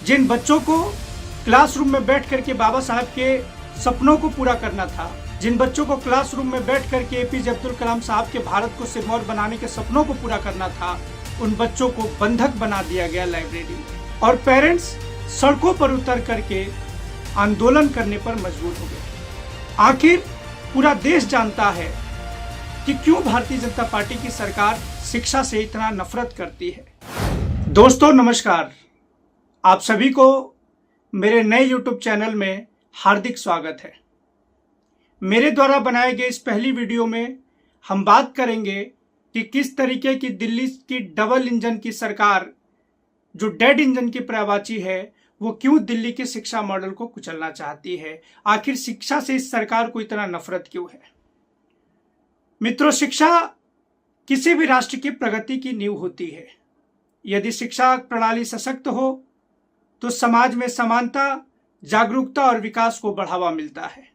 जिन बच्चों को क्लासरूम में बैठ करके बाबा साहब के सपनों को पूरा करना था, जिन बच्चों को क्लासरूम में बैठ करके एपीजे अब्दुल कलाम साहब के भारत को सिरमौर बनाने के सपनों को पूरा करना था, उन बच्चों को बंधक बना दिया गया लाइब्रेरी में। और पेरेंट्स सड़कों पर उतर करके आंदोलन करने पर मजबूर हो गए। आखिर पूरा देश जानता है कि क्यों भारतीय जनता पार्टी की सरकार शिक्षा से इतना नफरत करती है। दोस्तों नमस्कार, आप सभी को मेरे नए यूट्यूब चैनल में हार्दिक स्वागत है। मेरे द्वारा बनाए गए इस पहली वीडियो में हम बात करेंगे कि किस तरीके की दिल्ली की डबल इंजन की सरकार, जो डेड इंजन की पर्यायवाची है, वो क्यों दिल्ली के शिक्षा मॉडल को कुचलना चाहती है। आखिर शिक्षा से इस सरकार को इतना नफरत क्यों है। मित्रों, शिक्षा किसी भी राष्ट्र की प्रगति की नींव होती है। यदि शिक्षा प्रणाली सशक्त हो तो समाज में समानता, जागरूकता और विकास को बढ़ावा मिलता है।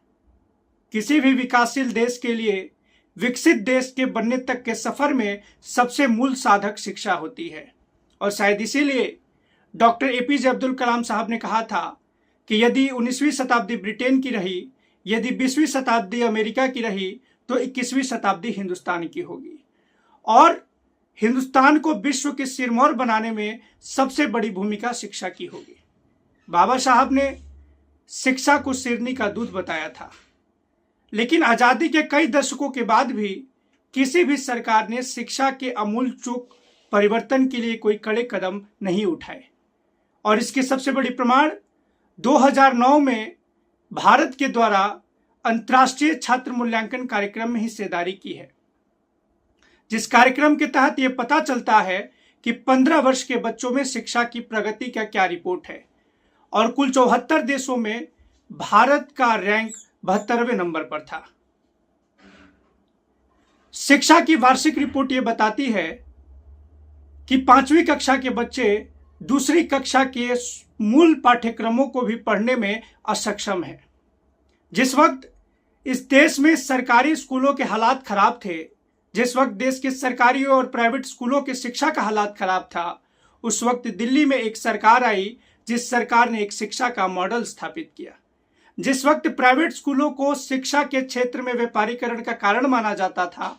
किसी भी विकासशील देश के लिए विकसित देश के बनने तक के सफर में सबसे मूल साधक शिक्षा होती है। और शायद इसीलिए डॉक्टर एपीजे अब्दुल कलाम साहब ने कहा था कि यदि 19वीं शताब्दी ब्रिटेन की रही, यदि 20वीं शताब्दी अमेरिका की रही, तो 21वीं शताब्दी हिंदुस्तान की होगी। और हिंदुस्तान को विश्व के सिरमौर बनाने में सबसे बड़ी भूमिका शिक्षा की होगी। बाबा साहब ने शिक्षा को सिरनी का दूध बताया था, लेकिन आजादी के कई दशकों के बाद भी किसी भी सरकार ने शिक्षा के आमूल चूक परिवर्तन के लिए कोई कड़े कदम नहीं उठाए। और इसके सबसे बड़ी प्रमाण 2009 में भारत के द्वारा अंतर्राष्ट्रीय छात्र मूल्यांकन कार्यक्रम में हिस्सेदारी की है, जिस कार्यक्रम के तहत यह पता चलता है कि 15 वर्ष के बच्चों में शिक्षा की प्रगति का क्या रिपोर्ट है। और कुल 74 देशों में भारत का रैंक 72वें नंबर पर था। शिक्षा की वार्षिक रिपोर्ट यह बताती है कि 5वीं कक्षा के बच्चे दूसरी कक्षा के मूल पाठ्यक्रमों को भी पढ़ने में असक्षम हैं। जिस वक्त इस देश में सरकारी स्कूलों के हालात खराब थे, जिस वक्त देश के सरकारी और प्राइवेट स्कूलों के शिक्षा का हालात खराब था, उस वक्त दिल्ली में एक सरकार आई जिस सरकार ने एक शिक्षा का मॉडल स्थापित किया। जिस वक्त प्राइवेट स्कूलों को शिक्षा के क्षेत्र में व्यापारीकरण का कारण माना जाता था,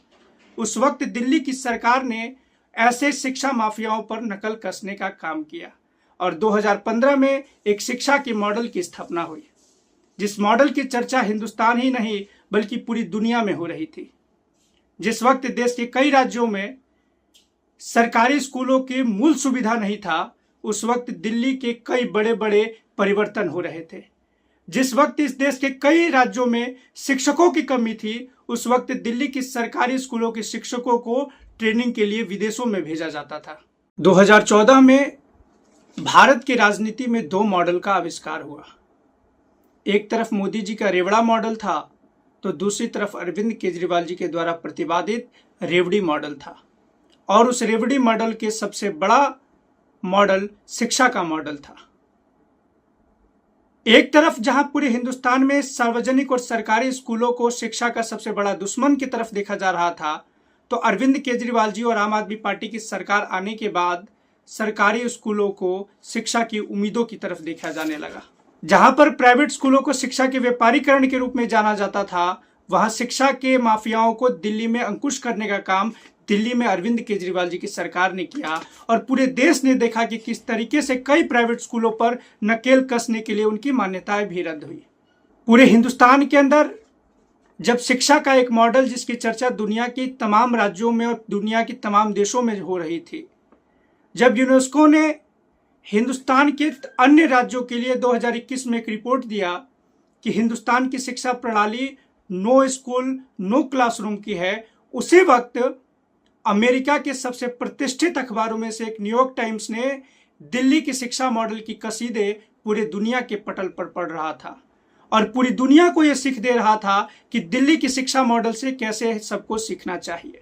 उस वक्त दिल्ली की सरकार ने ऐसे शिक्षा माफियाओं पर नकल कसने का काम किया। और 2015 में एक शिक्षा के मॉडल की स्थापना हुई, जिस मॉडल की चर्चा हिंदुस्तान ही नहीं बल्कि पूरी दुनिया में हो रही थी। जिस वक्त देश के कई राज्यों में सरकारी स्कूलों की मूल सुविधा नहीं था, उस वक्त दिल्ली के कई बड़े बड़े परिवर्तन हो रहे थे। जिस वक्त इस देश के कई राज्यों में शिक्षकों की कमी थी, उस वक्त दिल्ली की सरकारी स्कूलों के शिक्षकों को ट्रेनिंग के लिए विदेशों में भेजा जाता था। 2014 में भारत की राजनीति में 2 मॉडल का आविष्कार हुआ। एक तरफ मोदी जी का रेवड़ा मॉडल था, तो दूसरी तरफ अरविंद केजरीवाल जी के द्वारा प्रतिपादित रेवड़ी मॉडल था। और उस रेवड़ी मॉडल के सबसे बड़ा मॉडल शिक्षा का मॉडल था। एक तरफ जहां पूरे हिंदुस्तान में सार्वजनिक और सरकारी स्कूलों को शिक्षा का सबसे बड़ा दुश्मन की तरफ देखा जा रहा था, तो अरविंद केजरीवाल जी और आम आदमी पार्टी की सरकार आने के बाद सरकारी स्कूलों को शिक्षा की उम्मीदों की तरफ देखा जाने लगा। जहां पर प्राइवेट स्कूलों को शिक्षा के व्यापारीकरण के रूप में जाना जाता था, वहां शिक्षा के माफियाओं को दिल्ली में अंकुश करने का काम दिल्ली में अरविंद केजरीवाल जी की सरकार ने किया। और पूरे देश ने देखा कि किस तरीके से कई प्राइवेट स्कूलों पर नकेल कसने के लिए उनकी मान्यताएं भी रद्द हुई। पूरे हिंदुस्तान के अंदर जब शिक्षा का एक मॉडल जिसकी चर्चा दुनिया के तमाम राज्यों में और दुनिया के तमाम देशों में हो रही थी, जब यूनेस्को ने हिंदुस्तान के अन्य राज्यों के लिए 2021 में एक रिपोर्ट दिया कि हिंदुस्तान की शिक्षा प्रणाली नो स्कूल नो क्लासरूम की है, उसी वक्त अमेरिका के सबसे प्रतिष्ठित अखबारों में से एक न्यूयॉर्क टाइम्स ने दिल्ली की शिक्षा मॉडल की कसीदे पूरे दुनिया के पटल पर पढ़ रहा था। और पूरी दुनिया को यह सीख दे रहा था कि दिल्ली की शिक्षा मॉडल से कैसे सबको सीखना चाहिए।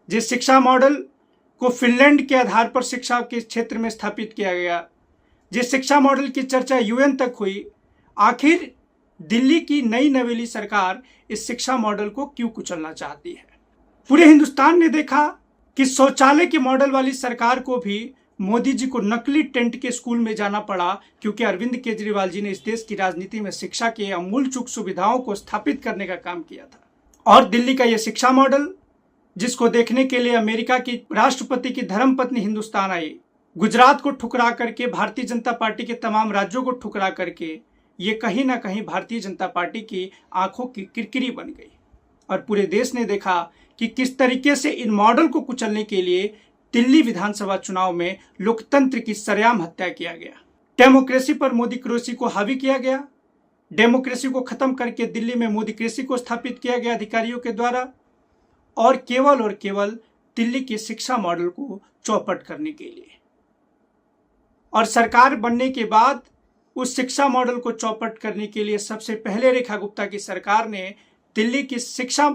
जिस शिक्षा मॉडल को फिनलैंड के आधार पर शिक्षा के क्षेत्र में स्थापित किया गया, जिस शिक्षा मॉडल की चर्चा यूएन तक हुई, आखिर दिल्ली की नई नवेली सरकार इस शिक्षा मॉडल को क्यों कुचलना चाहती है। पूरे हिंदुस्तान ने देखा कि शौचालय के मॉडल वाली सरकार को भी मोदी जी को नकली टेंट के स्कूल में जाना पड़ा, क्योंकि अरविंद केजरीवाल जी ने इस देश की राजनीति में शिक्षा के अमूल चूक सुविधाओं को स्थापित करने का काम किया था। और दिल्ली का यह शिक्षा मॉडल, जिसको देखने के लिए अमेरिका की राष्ट्रपति की धर्मपत्नी हिंदुस्तान आई, गुजरात को ठुकरा करके, भारतीय जनता पार्टी के तमाम राज्यों को ठुकरा करके, ये कहीं ना कहीं भारतीय जनता पार्टी की आंखों की किरकिरी बन गई। और पूरे देश ने देखा कि किस तरीके से इन मॉडल को कुचलने के लिए दिल्ली विधानसभा चुनाव में लोकतंत्र की सरेआम हत्या किया गया। डेमोक्रेसी पर मोदी क्रेसी को हावी किया गया। डेमोक्रेसी को खत्म करके दिल्ली में मोदी क्रेसी को स्थापित किया गया अधिकारियों के द्वारा, और केवल दिल्ली के शिक्षा मॉडल को चौपट करने के लिए। और सरकार बनने के बाद उस शिक्षा मॉडल को चौपट करने के लिए सबसे पहले रेखा गुप्ता की सरकार ने दिल्ली की शिक्षा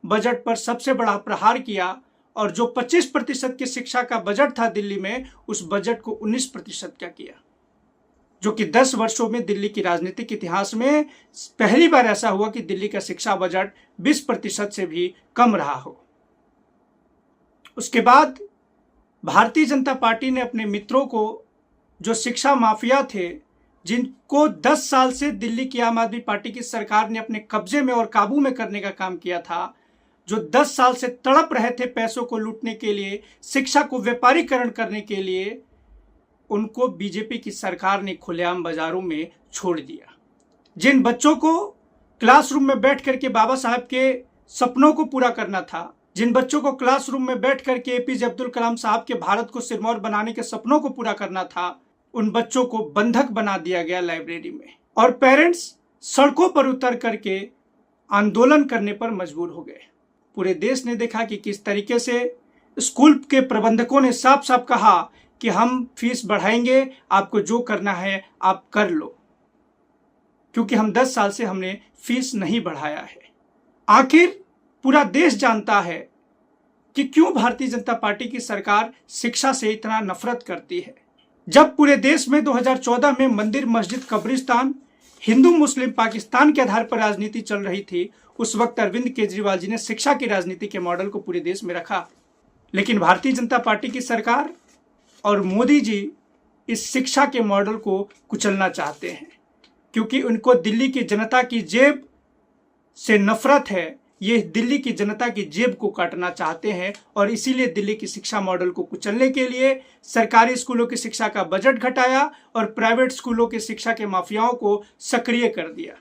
बजट पर सबसे बड़ा प्रहार किया, और जो 25% की शिक्षा का बजट था दिल्ली में, उस बजट को 19% का किया, जो कि 10 वर्षों में दिल्ली की राजनीतिक इतिहास में पहली बार ऐसा हुआ कि दिल्ली का शिक्षा बजट 20% से भी कम रहा हो। उसके बाद भारतीय जनता पार्टी ने अपने मित्रों को, जो शिक्षा माफिया थे, जिनको 10 साल से दिल्ली की आम आदमी पार्टी की सरकार ने अपने कब्जे में और काबू में करने का काम किया था, जो 10 साल से तड़प रहे थे पैसों को लूटने के लिए, शिक्षा को व्यापारीकरण करने के लिए, उनको बीजेपी की सरकार ने खुलेआम बाजारों में छोड़ दिया। जिन बच्चों को क्लासरूम में बैठ करके बाबा साहब के सपनों को पूरा करना था, जिन बच्चों को क्लासरूम में बैठ करके एपीजे अब्दुल कलाम साहब के भारत को सिरमौर बनाने के सपनों को पूरा करना था, उन बच्चों को बंधक बना दिया गया लाइब्रेरी में, और पेरेंट्स सड़कों पर उतर करके आंदोलन करने पर मजबूर हो गए। पूरे देश ने देखा कि किस तरीके से स्कूल के प्रबंधकों ने साफ साफ कहा कि हम फीस बढ़ाएंगे, आपको जो करना है आप कर लो, क्योंकि हम 10 साल से हमने फीस नहीं बढ़ाया है। आखिर पूरा देश जानता है कि क्यों भारतीय जनता पार्टी की सरकार शिक्षा से इतना नफरत करती है। जब पूरे देश में 2014 में मंदिर, मस्जिद, कब्रिस्तान, हिंदू मुस्लिम पाकिस्तान के आधार पर राजनीति चल रही थी, उस वक्त अरविंद केजरीवाल जी ने शिक्षा की राजनीति के मॉडल को पूरे देश में रखा। लेकिन भारतीय जनता पार्टी की सरकार और मोदी जी इस शिक्षा के मॉडल को कुचलना चाहते हैं, क्योंकि उनको दिल्ली की जनता की जेब से नफरत है। ये दिल्ली की जनता की जेब को काटना चाहते हैं, और इसीलिए दिल्ली की शिक्षा मॉडल को कुचलने के लिए सरकारी स्कूलों की शिक्षा का बजट घटाया और प्राइवेट स्कूलों की शिक्षा के माफियाओं को सक्रिय कर दिया।